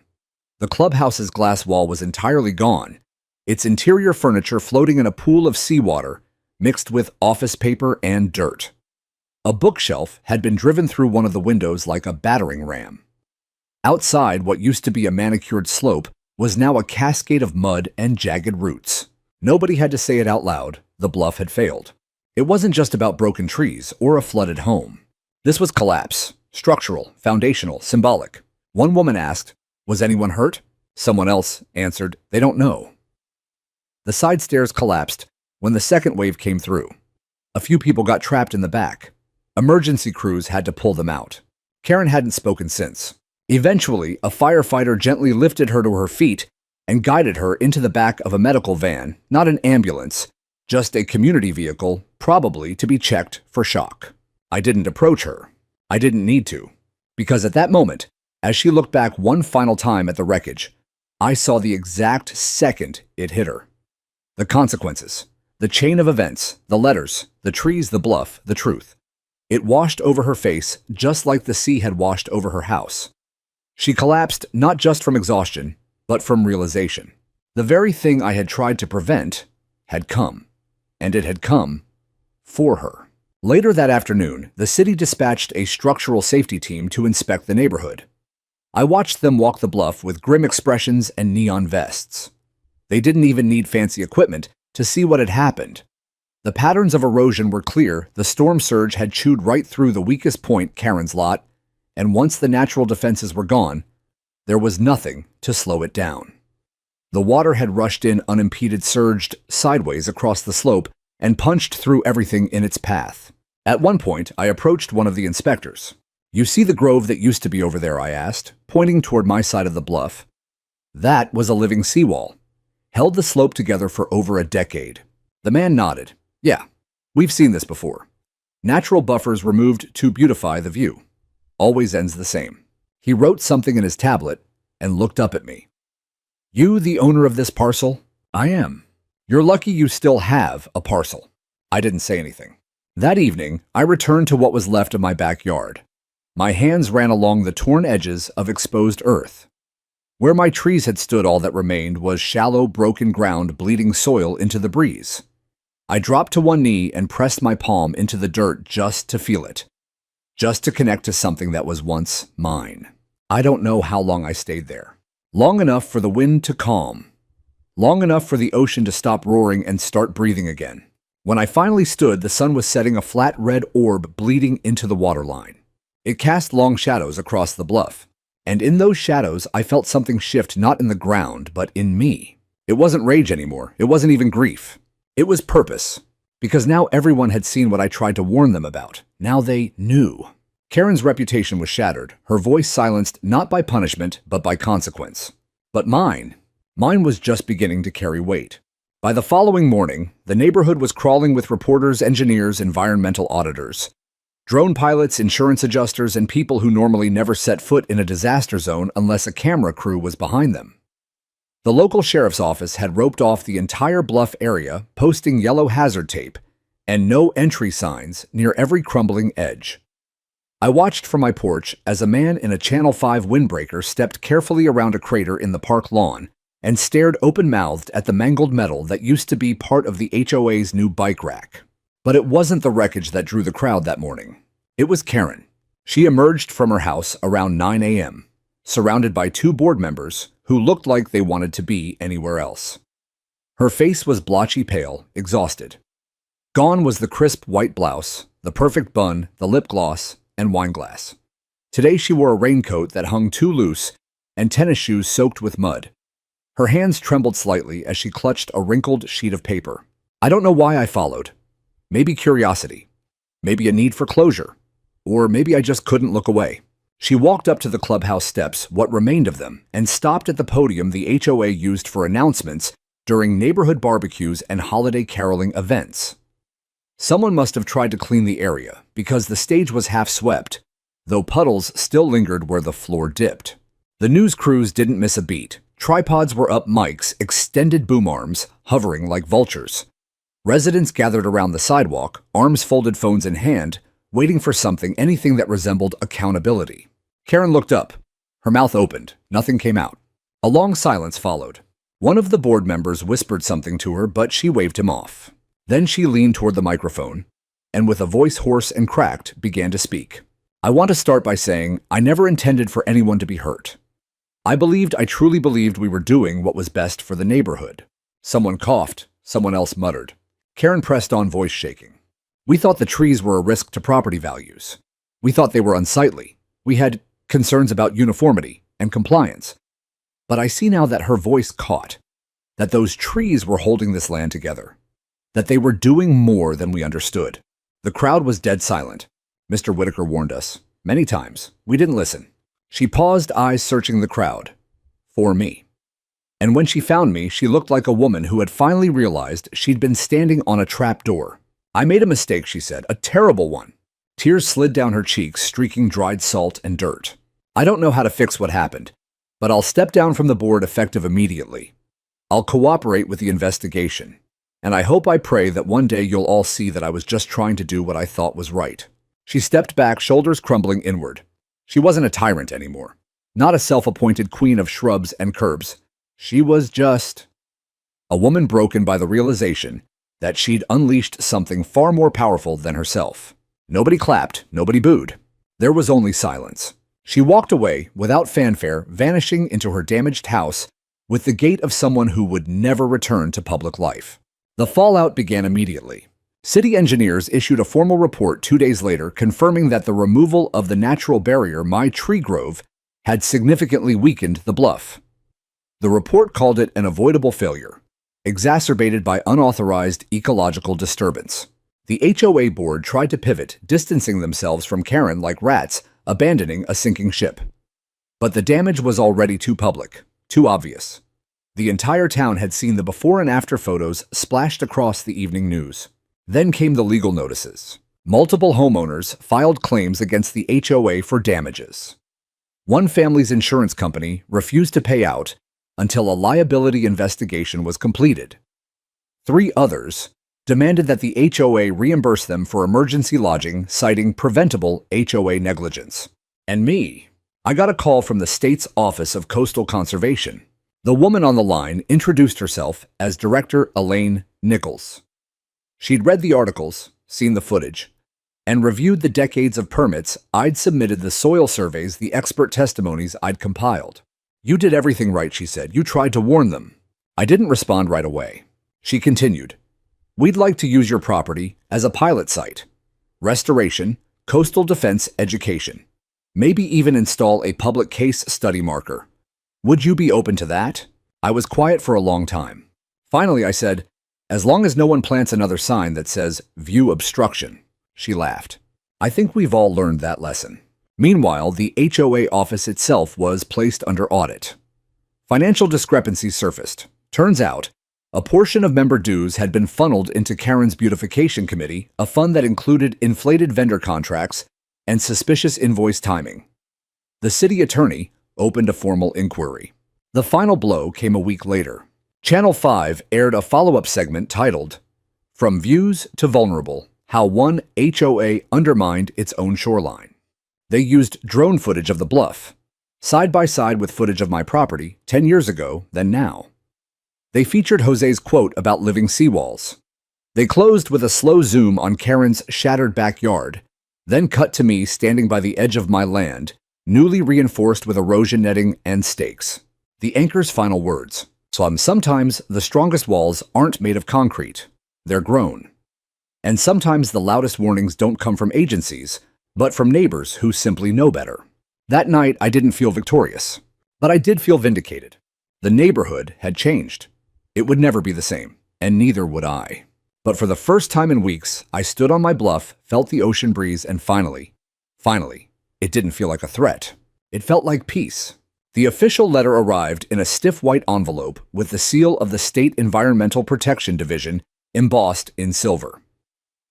The clubhouse's glass wall was entirely gone, its interior furniture floating in a pool of seawater mixed with office paper and dirt. A bookshelf had been driven through one of the windows like a battering ram. Outside, what used to be a manicured slope was now a cascade of mud and jagged roots. Nobody had to say it out loud. The bluff had failed. It wasn't just about broken trees or a flooded home. This was collapse, structural, foundational, symbolic. One woman asked, "Was anyone hurt?" Someone else answered, "They don't know." The side stairs collapsed when the second wave came through. A few people got trapped in the back. Emergency crews had to pull them out. Karen hadn't spoken since. Eventually, a firefighter gently lifted her to her feet and guided her into the back of a medical van, not an ambulance, just a community vehicle, probably to be checked for shock. I didn't approach her. I didn't need to, because at that moment, as she looked back one final time at the wreckage, I saw the exact second it hit her. The consequences, the chain of events, the letters, the trees, the bluff, the truth. It washed over her face just like the sea had washed over her house. She collapsed not just from exhaustion, but from realization. The very thing I had tried to prevent had come, and it had come for her. Later that afternoon, the city dispatched a structural safety team to inspect the neighborhood. I watched them walk the bluff with grim expressions and neon vests. They didn't even need fancy equipment to see what had happened. The patterns of erosion were clear. The storm surge had chewed right through the weakest point, Karen's lot, and once the natural defenses were gone, there was nothing to slow it down. The water had rushed in unimpeded, surged sideways across the slope, and punched through everything in its path. At one point, I approached one of the inspectors. "You see the grove that used to be over there?" I asked, pointing toward my side of the bluff. That was a living seawall, held the slope together for over a decade. The man nodded. "Yeah, we've seen this before. Natural buffers removed to beautify the view. Always ends the same." He wrote something in his tablet and looked up at me. "You the owner of this parcel?" "I am." "You're lucky you still have a parcel." I didn't say anything. That evening, I returned to what was left of my backyard. My hands ran along the torn edges of exposed earth. Where my trees had stood, all that remained was shallow, broken ground bleeding soil into the breeze. I dropped to one knee and pressed my palm into the dirt just to feel it, just to connect to something that was once mine. I don't know how long I stayed there. Long enough for the wind to calm. Long enough for the ocean to stop roaring and start breathing again. When I finally stood, the sun was setting, a flat red orb bleeding into the waterline. It cast long shadows across the bluff, and in those shadows I felt something shift, not in the ground, but in me. It wasn't rage anymore. It wasn't even grief. It was purpose, because now everyone had seen what I tried to warn them about. Now they knew. Karen's reputation was shattered, her voice silenced not by punishment, but by consequence. But mine was just beginning to carry weight. By the following morning, the neighborhood was crawling with reporters, engineers, environmental auditors, drone pilots, insurance adjusters, and people who normally never set foot in a disaster zone unless a camera crew was behind them. The local sheriff's office had roped off the entire bluff area, posting yellow hazard tape and no entry signs near every crumbling edge. I watched from my porch as a man in a Channel 5 windbreaker stepped carefully around a crater in the park lawn and stared open-mouthed at the mangled metal that used to be part of the HOA's new bike rack. But it wasn't the wreckage that drew the crowd that morning. It was Karen. She emerged from her house around 9 a.m., surrounded by two board members who looked like they wanted to be anywhere else. Her face was blotchy pale, exhausted. Gone was the crisp white blouse, the perfect bun, the lip gloss, and wine glass. Today she wore a raincoat that hung too loose and tennis shoes soaked with mud. Her hands trembled slightly as she clutched a wrinkled sheet of paper. I don't know why I followed. Maybe curiosity. Maybe a need for closure. Or maybe I just couldn't look away. She walked up to the clubhouse steps, what remained of them, and stopped at the podium the HOA used for announcements during neighborhood barbecues and holiday caroling events. Someone must have tried to clean the area because the stage was half swept, though puddles still lingered where the floor dipped. The news crews didn't miss a beat. Tripods were up, mics, extended boom arms, hovering like vultures. Residents gathered around the sidewalk, arms folded, phones in hand, waiting for something, anything that resembled accountability. Karen looked up. Her mouth opened. Nothing came out. A long silence followed. One of the board members whispered something to her, but she waved him off. Then she leaned toward the microphone, and with a voice hoarse and cracked, began to speak. "I want to start by saying I never intended for anyone to be hurt. I truly believed we were doing what was best for the neighborhood." Someone coughed. Someone else muttered. Karen pressed on, voice shaking. "We thought the trees were a risk to property values. We thought they were unsightly. We had concerns about uniformity and compliance. But I see now that," her voice caught, "that those trees were holding this land together. That they were doing more than we understood." The crowd was dead silent. Mr. Whitaker warned us many times. We didn't listen. She paused, eyes searching the crowd. For me. And when she found me, she looked like a woman who had finally realized she'd been standing on a trap door. "I made a mistake," she said, "a terrible one." Tears slid down her cheeks, streaking dried salt and dirt. "I don't know how to fix what happened, but I'll step down from the board effective immediately. I'll cooperate with the investigation. And I pray that one day you'll all see that I was just trying to do what I thought was right." She stepped back, shoulders crumbling inward. She wasn't a tyrant anymore. Not a self-appointed queen of shrubs and curbs. She was just a woman broken by the realization that she'd unleashed something far more powerful than herself. Nobody clapped, nobody booed. There was only silence. She walked away without fanfare, vanishing into her damaged house with the gait of someone who would never return to public life. The fallout began immediately. City engineers issued a formal report 2 days later confirming that the removal of the natural barrier, my tree grove, had significantly weakened the bluff. The report called it an avoidable failure, exacerbated by unauthorized ecological disturbance. The HOA board tried to pivot, distancing themselves from Karen like rats abandoning a sinking ship. But the damage was already too public, too obvious. The entire town had seen the before and after photos splashed across the evening news. Then came the legal notices. Multiple homeowners filed claims against the HOA for damages. One family's insurance company refused to pay out until a liability investigation was completed. 3 others demanded that the HOA reimburse them for emergency lodging, citing preventable HOA negligence. And me, I got a call from the state's Office of Coastal Conservation. The woman on the line introduced herself as Director Elaine Nichols. She'd read the articles, seen the footage, and reviewed the decades of permits I'd submitted, the soil surveys, the expert testimonies I'd compiled. "You did everything right," she said. "You tried to warn them." I didn't respond right away. She continued, "We'd like to use your property as a pilot site. Restoration, coastal defense education. Maybe even install a public case study marker. Would you be open to that?" I was quiet for a long time. Finally, I said, "As long as no one plants another sign that says view obstruction." She laughed. I think we've all learned that lesson. Meanwhile, the HOA office itself was placed under audit. Financial discrepancies surfaced. Turns out, a portion of member dues had been funneled into Karen's beautification committee, a fund that included inflated vendor contracts and suspicious invoice timing. The city attorney opened a formal inquiry. The final blow came a week later. Channel 5 aired a follow-up segment titled, "From Views to Vulnerable: How One HOA Undermined Its Own Shoreline." They used drone footage of the bluff, side by side with footage of my property 10 years ago, then now. They featured Jose's quote about living seawalls. They closed with a slow zoom on Karen's shattered backyard, then cut to me standing by the edge of my land, newly reinforced with erosion netting and stakes. The anchor's final words: "Sometimes the strongest walls aren't made of concrete. They're grown. And sometimes the loudest warnings don't come from agencies, but from neighbors who simply know better." That night, I didn't feel victorious, but I did feel vindicated. The neighborhood had changed. It would never be the same, and neither would I. But for the first time in weeks, I stood on my bluff, felt the ocean breeze, and finally, it didn't feel like a threat. It felt like peace. The official letter arrived in a stiff white envelope with the seal of the State Environmental Protection Division embossed in silver.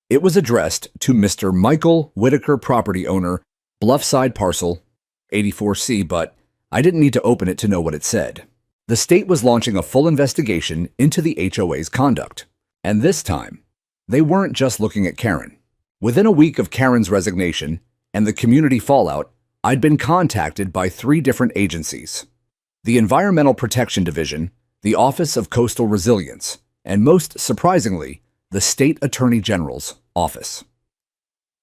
It was addressed to Mr. Michael Whitaker, property owner, Bluffside Parcel 84C, but I didn't need to open it to know what it said. The state was launching a full investigation into the HOA's conduct. And this time, they weren't just looking at Karen. Within a week of Karen's resignation and the community fallout, I'd been contacted by 3 different agencies: the Environmental Protection Division, the Office of Coastal Resilience, and most surprisingly, the State Attorney General's office.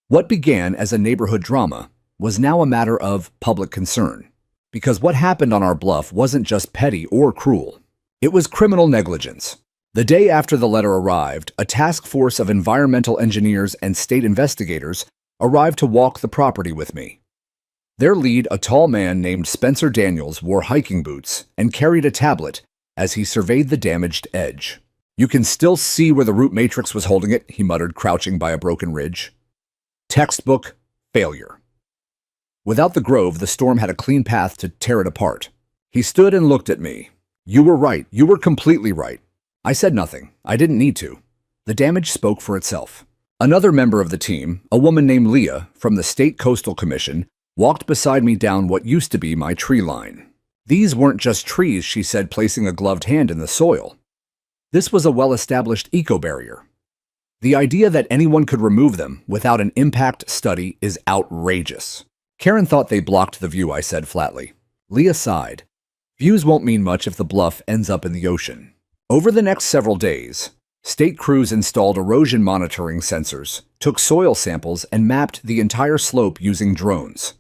What began as a neighborhood drama was now a matter of public concern, because what happened on our bluff wasn't just petty or cruel. It was criminal negligence. The day after the letter arrived, a task force of environmental engineers and state investigators arrived to walk the property with me. Their lead, a tall man named Spencer Daniels, wore hiking boots and carried a tablet as he surveyed the damaged edge. "You can still see where the root matrix was holding it," he muttered, crouching by a broken ridge. Textbook failure. Without the grove, the storm had a clean path to tear it apart. He stood and looked at me. "You were right. You were completely right." I said nothing. I didn't need to. The damage spoke for itself. Another member of the team, a woman named Leah from the State Coastal Commission, walked beside me down what used to be my tree line. "These weren't just trees," she said, placing a gloved hand in the soil. "This was a well-established eco-barrier. The idea that anyone could remove them without an impact study is outrageous." "Karen thought they blocked the view," I said flatly. Leah sighed. "Views won't mean much if the bluff ends up in the ocean." Over the next several days, state crews installed erosion monitoring sensors, took soil samples, and mapped the entire slope using drones.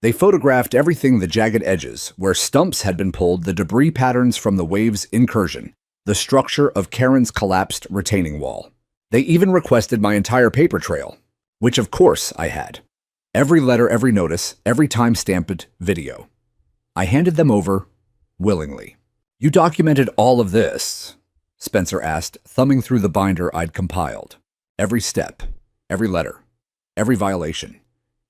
They photographed everything: the jagged edges, where stumps had been pulled, the debris patterns from the wave's incursion, the structure of Karen's collapsed retaining wall. They even requested my entire paper trail, which of course I had. Every letter, every notice, every time-stamped video. I handed them over willingly. "You documented all of this?" Spencer asked, thumbing through the binder I'd compiled. Every step, every letter, every violation,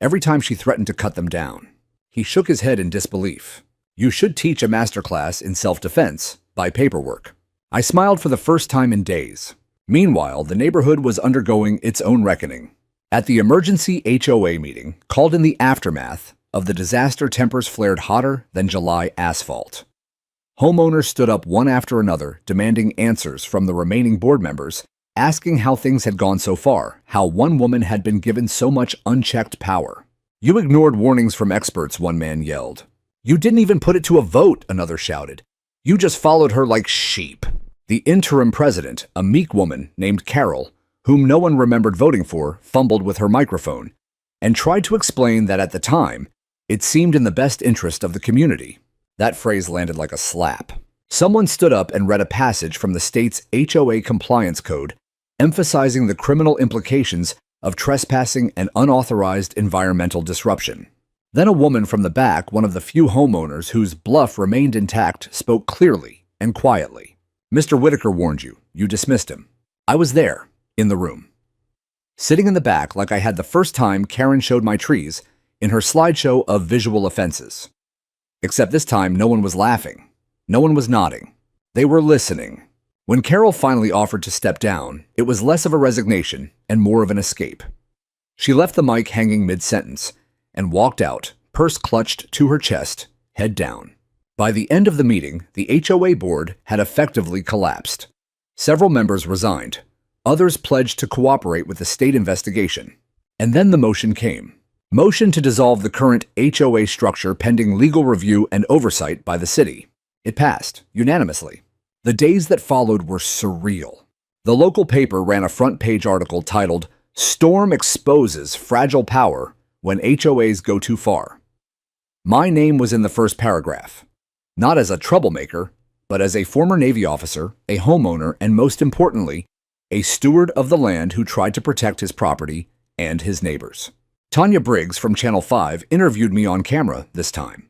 every time she threatened to cut them down. He shook his head in disbelief. "You should teach a masterclass in self-defense by paperwork." I smiled for the first time in days. Meanwhile, the neighborhood was undergoing its own reckoning. At the emergency HOA meeting, called in the aftermath of the disaster, tempers flared hotter than July asphalt. Homeowners stood up one after another, demanding answers from the remaining board members, asking how things had gone so far, how one woman had been given so much unchecked power. "You ignored warnings from experts," one man yelled. "You didn't even put it to a vote," another shouted. "You just followed her like sheep." The interim president, a meek woman named Carol, whom no one remembered voting for, fumbled with her microphone and tried to explain that at the time, it seemed in the best interest of the community. That phrase landed like a slap. Someone stood up and read a passage from the state's HOA compliance code, emphasizing the criminal implications of trespassing and unauthorized environmental disruption. Then a woman from the back, one of the few homeowners whose bluff remained intact, spoke clearly and quietly. "Mr. Whitaker warned you. You dismissed him." I was there, in the room. Sitting in the back like I had the first time Karen showed my trees in her slideshow of visual offenses. Except this time, no one was laughing. No one was nodding. They were listening. When Carol finally offered to step down, it was less of a resignation and more of an escape. She left the mic hanging mid-sentence and walked out, purse clutched to her chest, head down. By the end of the meeting, the HOA board had effectively collapsed. Several members resigned. Others pledged to cooperate with the state investigation. And then the motion came. Motion to dissolve the current HOA structure pending legal review and oversight by the city. It passed, unanimously. The days that followed were surreal. The local paper ran a front-page article titled, "Storm Exposes Fragile Power When HOAs Go Too Far." My name was in the first paragraph. Not as a troublemaker, but as a former Navy officer, a homeowner, and most importantly, a steward of the land who tried to protect his property and his neighbors. Tanya Briggs from Channel 5 interviewed me on camera this time.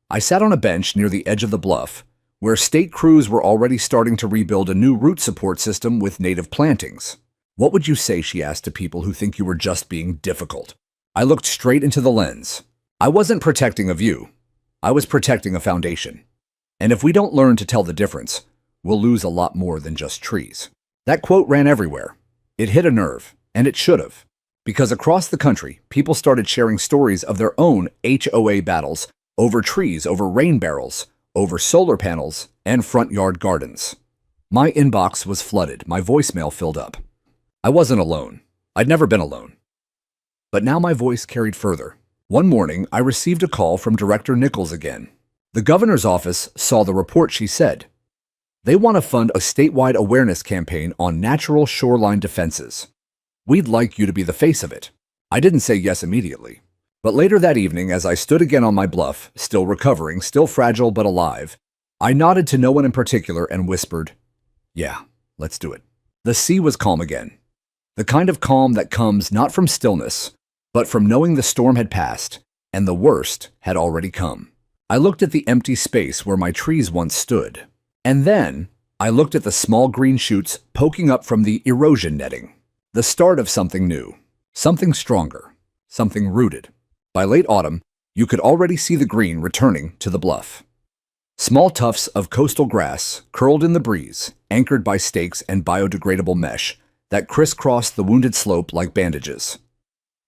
I sat on a bench near the edge of the bluff, where state crews were already starting to rebuild a new root support system with native plantings. "What would you say," she asked, "to people who think you were just being difficult?" I looked straight into the lens. I wasn't protecting a view. I was protecting a foundation. And if we don't learn to tell the difference, we'll lose a lot more than just trees. That quote ran everywhere. It hit a nerve, and it should have. Because across the country, people started sharing stories of their own HOA battles over trees, over rain barrels, over solar panels, and front yard gardens. My inbox was flooded, my voicemail filled up. I wasn't alone. I'd never been alone. But now my voice carried further. One morning, I received a call from Director Nichols again. The governor's office saw the report, she said. They want to fund a statewide awareness campaign on natural shoreline defenses. We'd like you to be the face of it. I didn't say yes immediately. But later that evening, as I stood again on my bluff, still recovering, still fragile but alive, I nodded to no one in particular and whispered, "Yeah, let's do it." The sea was calm again. The kind of calm that comes not from stillness, but from knowing the storm had passed and the worst had already come. I looked at the empty space where my trees once stood. And then I looked at the small green shoots poking up from the erosion netting. The start of something new, something stronger, something rooted. By late autumn, you could already see the green returning to the bluff. Small tufts of coastal grass curled in the breeze, anchored by stakes and biodegradable mesh that crisscrossed the wounded slope like bandages.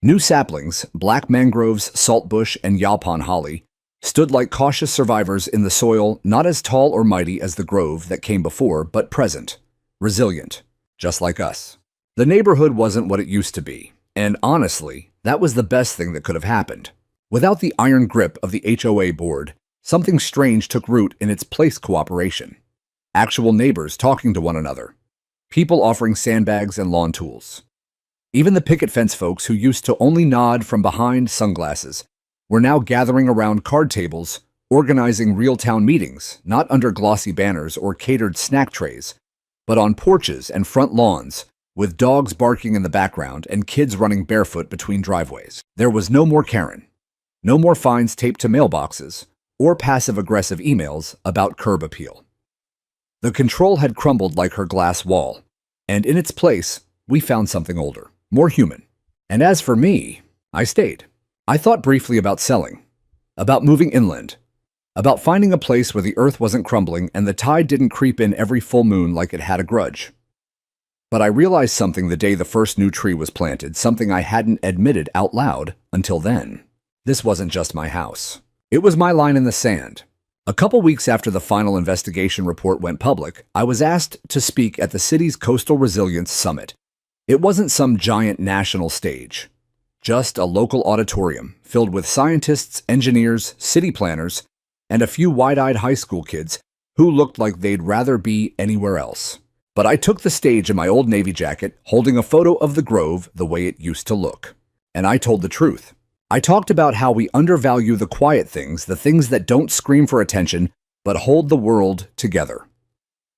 New saplings, black mangroves, saltbush, and yaupon holly, stood like cautious survivors in the soil, not as tall or mighty as the grove that came before, but present, resilient, just like us. The neighborhood wasn't what it used to be, and honestly, that was the best thing that could have happened. Without the iron grip of the HOA board, something strange took root in its place: cooperation. Actual neighbors talking to one another. People offering sandbags and lawn tools. Even the picket fence folks who used to only nod from behind sunglasses were now gathering around card tables, organizing real town meetings, not under glossy banners or catered snack trays, but on porches and front lawns, with dogs barking in the background and kids running barefoot between driveways. There was no more Karen, no more fines taped to mailboxes, or passive-aggressive emails about curb appeal. The control had crumbled like her glass wall, and in its place, we found something older, more human. And as for me, I stayed. I thought briefly about selling, about moving inland, about finding a place where the earth wasn't crumbling and the tide didn't creep in every full moon like it had a grudge. But I realized something the day the first new tree was planted, something I hadn't admitted out loud until then. This wasn't just my house. It was my line in the sand. A couple weeks after the final investigation report went public, I was asked to speak at the city's Coastal Resilience Summit. It wasn't some giant national stage, just a local auditorium filled with scientists, engineers, city planners, and a few wide-eyed high school kids who looked like they'd rather be anywhere else. But I took the stage in my old Navy jacket, holding a photo of the Grove the way it used to look. And I told the truth. I talked about how we undervalue the quiet things, the things that don't scream for attention, but hold the world together.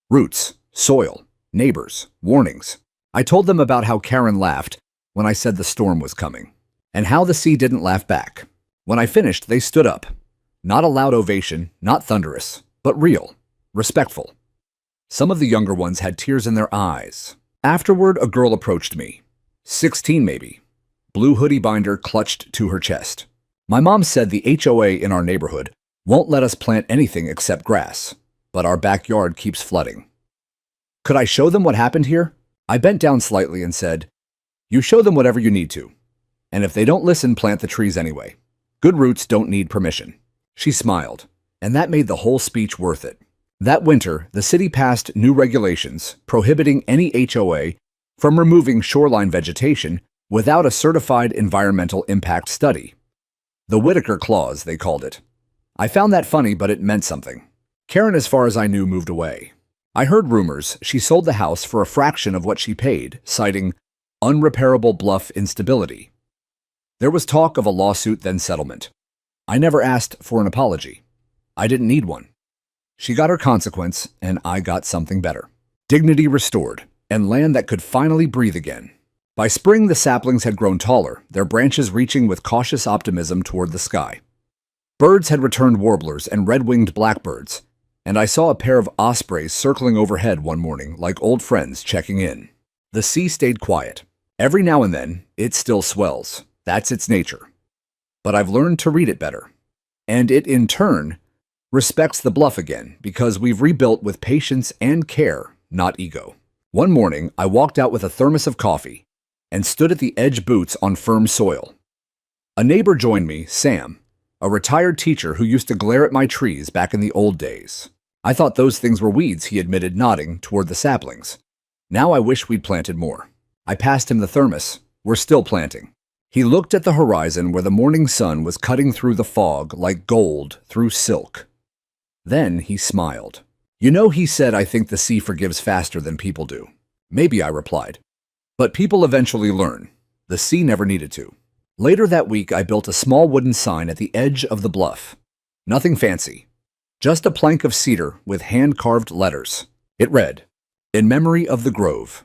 Roots, soil, neighbors, warnings. I told them about how Karen laughed when I said the storm was coming, and how the sea didn't laugh back. When I finished, they stood up. Not a loud ovation, not thunderous, but real, respectful. Some of the younger ones had tears in their eyes. Afterward, a girl approached me, 16 maybe, blue hoodie binder clutched to her chest. My mom said the HOA in our neighborhood won't let us plant anything except grass, but our backyard keeps flooding. Could I show them what happened here? I bent down slightly and said, "You show them whatever you need to. And if they don't listen, plant the trees anyway. Good roots don't need permission." She smiled, and that made the whole speech worth it. That winter, the city passed new regulations prohibiting any HOA from removing shoreline vegetation without a certified environmental impact study. The Whitaker Clause, they called it. I found that funny, but it meant something. Karen, as far as I knew, moved away. I heard rumors she sold the house for a fraction of what she paid, citing unrepairable bluff instability. There was talk of a lawsuit, then settlement. I never asked for an apology. I didn't need one. She got her consequence, and I got something better. Dignity restored, and land that could finally breathe again. By spring, the saplings had grown taller, their branches reaching with cautious optimism toward the sky. Birds had returned, warblers and red-winged blackbirds, and I saw a pair of ospreys circling overhead one morning like old friends checking in. The sea stayed quiet. Every now and then, it still swells. That's its nature. But I've learned to read it better. And it, in turn, respects the bluff again because we've rebuilt with patience and care, not ego. One morning, I walked out with a thermos of coffee and stood at the edge, boots on firm soil. A neighbor joined me, Sam, a retired teacher who used to glare at my trees back in the old days. I thought those things were weeds, he admitted, nodding toward the saplings. Now I wish we'd planted more. I passed him the thermos. We're still planting. He looked at the horizon where the morning sun was cutting through the fog like gold through silk. Then he smiled. "You know," he said, "I think the sea forgives faster than people do." "Maybe," I replied. "But people eventually learn. The sea never needed to." Later that week, I built a small wooden sign at the edge of the bluff. Nothing fancy. Just a plank of cedar with hand-carved letters. It read, "In memory of the Grove.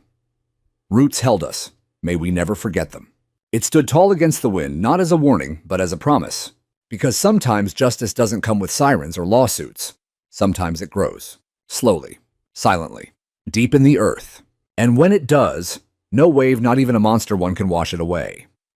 Roots held us. May we never forget them." It stood tall against the wind, not as a warning, but as a promise. Because sometimes justice doesn't come with sirens or lawsuits. Sometimes it grows. Slowly. Silently. Deep in the earth. And when it does, no wave, not even a monster one, can wash it away.